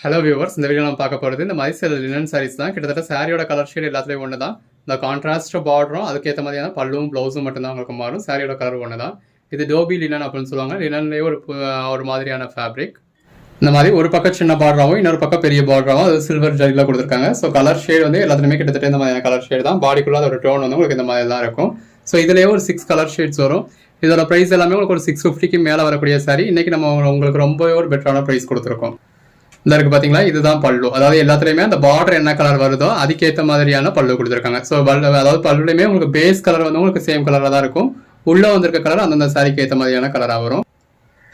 Hello viewers, இந்த video நம்ம பார்க்க போகிறது இந்த மாதிரி சில லினன் சாரீஸ் தான். கிட்டத்தட்ட சாரியோட கலர் ஷேட் எல்லாத்துலேயும் ஒன்று தான். இந்த கான்ட்ராஸ்ட் பார்டரும் அதுக்கேற்ற மாதிரியான பல்லுவும் ப்ளவுஸும் மட்டும்தான் உங்களுக்கு மாறும். சாரியோட கலர் ஒன்று தான். இது டோபி லினன் அப்படின்னு சொல்லுவாங்க. லினன்லேயே ஒரு மாதிரியான ஃபேப்ரிக். இந்த மாதிரி ஒரு பக்கம் சின்ன பார்டராகவும் இன்னொரு பக்கம் பெரிய பார்டராகவும் அது சில்வர் ஜரியில் கொடுத்துருக்காங்க. ஸோ கலர் ஷேட் வந்து எல்லாத்துலேயுமே கிட்டத்தட்ட இந்த மாதிரியான கலர் ஷேட் தான். பாடிக்குள்ள அதோட டோன் வந்து உங்களுக்கு இந்த மாதிரி தான் இருக்கும். ஸோ இதுலேயே ஒரு 6 கலர் ஷேட்ஸ் வரும். இதோட ப்ரைஸ் எல்லாமே உங்களுக்கு ஒரு 650க்கு மேலே வரக்கூடிய சாரி. இன்றைக்கி நம்ம உங்களுக்கு ரொம்பவே ஒரு பெட்டரான ப்ரைஸ் கொடுத்துருக்கோம். இந்த இருக்கு பார்த்தீங்களா, இதுதான் பல்லு. அதாவது எல்லாத்துலேயுமே அந்த பார்டர் என்ன கலர் வருதோ அதுக்கேற்ற மாதிரியான பல்லு கொடுத்துருக்காங்க. ஸோ அதாவது பல்லுலையுமே உங்களுக்கு பேஸ் கலர் வந்து உங்களுக்கு சேம் கலராக தான் இருக்கும். உள்ளே வந்திருக்க கலர் அந்தந்த சாரிக்கு ஏற்ற மாதிரியான கலராக வரும்.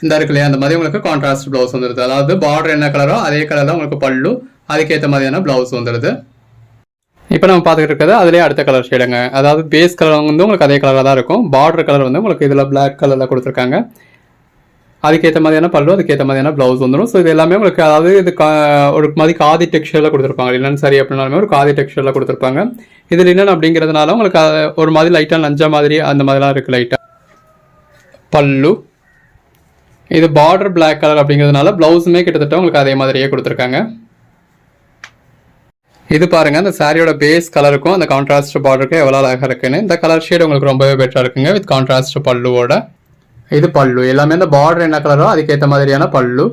இந்த இருக்கு இல்லையா, அந்த மாதிரி உங்களுக்கு கான்ட்ராஸ்ட் ப்ளவுஸ் வந்துடுது. அதாவது பார்டர் என்ன கலரோ அதே கலர் தான் உங்களுக்கு பல்லு, அதுக்கேற்ற மாதிரியான ப்ளவுஸ் வந்துடுது. இப்போ நம்ம பார்த்துக்கிட்டு இருக்கிறது அதுலேயே அடுத்த கலர் ஷேடுங்க. அதாவது பேஸ் கலர் வந்து உங்களுக்கு அதே கலராக தான் இருக்கும். பார்டர் கலர் வந்து உங்களுக்கு இதில் பிளாக் கலரில் கொடுத்துருக்காங்க. அதுக்கேற்ற மாதிரியான பல்லு, அதுக்கேற்ற மாதிரியான ப்ளவுஸ் வந்துடும். ஸோ இது எல்லாமே உங்களுக்கு அதாவது இது ஒரு மாதிரி காதி டெக்ஸ்டரில் கொடுத்துருப்பாங்க. லினன் சாரி அப்படின்னாலுமே ஒரு காதி டெக்ஸ்டரில் கொடுத்துருப்பாங்க. இது லினன் அப்படிங்கிறதுனால உங்களுக்கு ஒரு மாதிரி லைட்டாக நஞ்சா மாதிரி அந்த மாதிரிலாம் இருக்குது. லைட்டாக பல்லு, இது பார்டர் பிளாக் கலர் அப்படிங்கிறதுனால ப்ளவுஸுமே கிட்டத்தட்ட உங்களுக்கு அதே மாதிரியே கொடுத்துருக்காங்க. இது பாருங்கள், அந்த சாரியோட பேஸ் கலருக்கும் அந்த கான்ட்ராஸ்ட் பார்டருக்கும் எவ்வளோ அழகாக இருக்குன்னு. இந்த கலர் ஷேட் உங்களுக்கு ரொம்பவே பெட்டராக இருக்குங்க வித் கான்ட்ராஸ்ட் பல்லுவோட. இது பல்லு, எல்லாமே அந்த பார்டர் என்ன கலரோ அதுக்கேற்ற மாதிரியான பல்லு.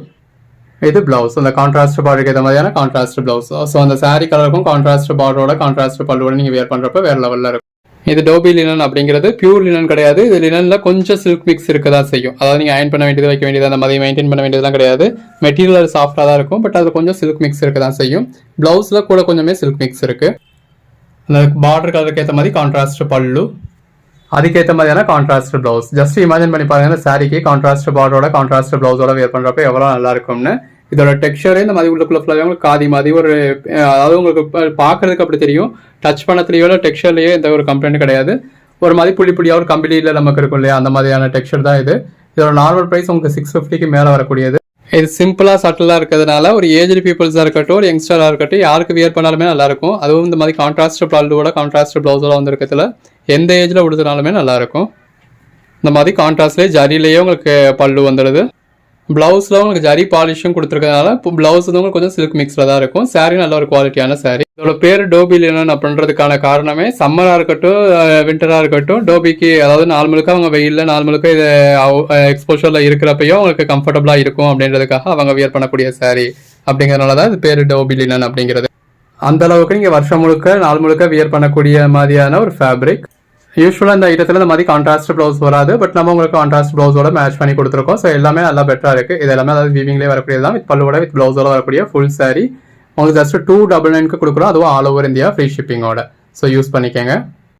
இது பிளவுஸ், அந்த கான்ட்ராஸ்ட் பார்டருக்கு ஏற்ற மாதிரியான கான்ட்ராஸ்ட் பிளவுஸ். ஸோ அந்த சாரி கலருக்கும் கான்ட்ராஸ்ட் பார்டரோட கான்ட்ராஸ்ட் பல்லுவோட நீங்கள் வேர் பண்ணுறப்ப வேறு லெவலில் இருக்கும். இது டோபி லினன் அப்படிங்கிறது பியூர் லினன் கிடையாது. இது லினனில் கொஞ்சம் சில்க் மிக்ஸ் இருக்க தான் செய்யும். அதாவது நீங்கள் அயன் பண்ண வேண்டியது, வைக்க வேண்டியது, அந்த மாதிரி மெயின்டைன் பண்ண வேண்டியதுலாம் கிடையாது. மெட்டீரியல் சாஃப்டாக தான் இருக்கும். பட் அதில் கொஞ்சம் சில்க் மிக்ஸ் இருக்க தான் செய்யும். ப்ளவுஸில் கூட கொஞ்சமே சில்க் மிக்ஸ் இருக்குது. அந்த பார்டர் கலருக்கு ஏற்ற மாதிரி கான்ட்ராஸ்ட் பல்லு, அதுக்கேற்ற மாதிரியான கான்ட்ராஸ்ட் ப்ளவுஸ். ஜஸ்ட் இமேஜின் பண்ணி பாருங்க, இந்த சாரிக்கு கான்ட்ராஸ்ட் பார்டரோட கான்ட்ராஸ்ட் ப்ளவுஸோட வேர் பண்ணுறப்ப எவ்வளோ நல்லா இருக்கும்னு. இதோட டெக்ஸ்சரே இந்த மாதிரி உள்ளுக்குள்ள ஃபுல்லாகவே உங்களுக்கு காதி மாதிரி ஒரு, அதாவது உங்களுக்கு பார்க்கறதுக்கு அப்படி தெரியும். டச் பண்ணத்துலையோ டெக்ஸ்சர்லையோ எந்த ஒரு கம்ப்ளைண்ட் கிடையாது. ஒரு மாதிரி புள்ளி புள்ளியாக ஒரு கம்பெனியில் நமக்கு இருக்கும் இல்லையா, அந்த மாதிரியான டெக்ஸ்சர் தான் இது. இதோட நார்மல் ப்ரைஸ் உங்களுக்கு 650க்கு மேலே வரக்கூடியது. இது சிம்பிளாக சட்டிலாக இருக்கிறதுனால ஒரு ஏஜ்டு பீப்புள்ஸாக இருக்கட்டும், ஒரு யங்ஸ்டராக இருக்கட்டும், யாருக்கு வியர் பண்ணாலுமே நல்லாயிருக்கும். அதுவும் இந்த மாதிரி கான்ட்ராஸ்ட் பல்லுவோட கான்ட்ராஸ்ட் ப்ளவுஸோட வந்துருக்கிறதுல எந்த ஏஜில் உடுத்தினாலுமே நல்லாயிருக்கும். இந்த மாதிரி கான்ட்ராஸ்ட்லேயே ஜரிலேயே உங்களுக்கு பல்லு வந்துடுது. ப்ளவுஸில் உங்களுக்கு ஜரி பாலிஷும் கொடுத்துருக்கிறதுனால இப்போ ப்ளவுஸ் வந்து உங்களுக்கு கொஞ்சம் சில்க் மிக்ஸில் தான் இருக்கும். சாரி நல்ல ஒரு குவாலிட்டியான சாரி. இதோட பேர் டோபி லினன் அப்படின்றதுக்கான காரணமே சம்மராக இருக்கட்டும், விண்டராக இருக்கட்டும், டோபிக்கு அதாவது நாள் முழுக்க அவங்க வெயிலில் நாள் முழுக்க இது எக்ஸ்போஷரில் இருக்கிறப்பையும் அவங்களுக்கு கம்ஃபர்டபுளாக இருக்கும் அப்படின்றதுக்காக அவங்க வியர் பண்ணக்கூடிய சாரி அப்படிங்கிறதுனால தான் இது பேர் டோபி லினன் அப்படிங்கிறது. அந்த அளவுக்கு நீங்கள் வருஷம் முழுக்க நாள் முழுக்க வியர் பண்ணக்கூடிய மாதிரியான ஒரு ஃபேப்ரிக். யூஸ்வலாக இந்த ஐட்டத்தில் இந்த மாதிரி கான்ட்ராஸ்ட் ப்ளவுஸ் வராது. பட் நம்ம உங்களுக்கு கான்ட்ராஸ்ட் ப்ளவுஸோட மேட்ச் பண்ணி கொடுத்துருக்கோம். ஸோ எல்லாமே நல்லா பெட்டராக இருக்குது. இது எல்லாமே அதாவது வீவிங்லேயே வரக்கூடியது தான். வித் பல்லுவோட வித் ப்ளவுஸோட வரக்கூடிய ஃபுல் சாரி உங்களுக்கு ஜஸ்ட் 299க்கு கொடுக்குறோம். அதுவும் ஆல் ஓவர் இந்தியா ஃப்ரீ ஷிப்பிங்கோட. ஸோ யூஸ் பண்ணிக்கோங்க.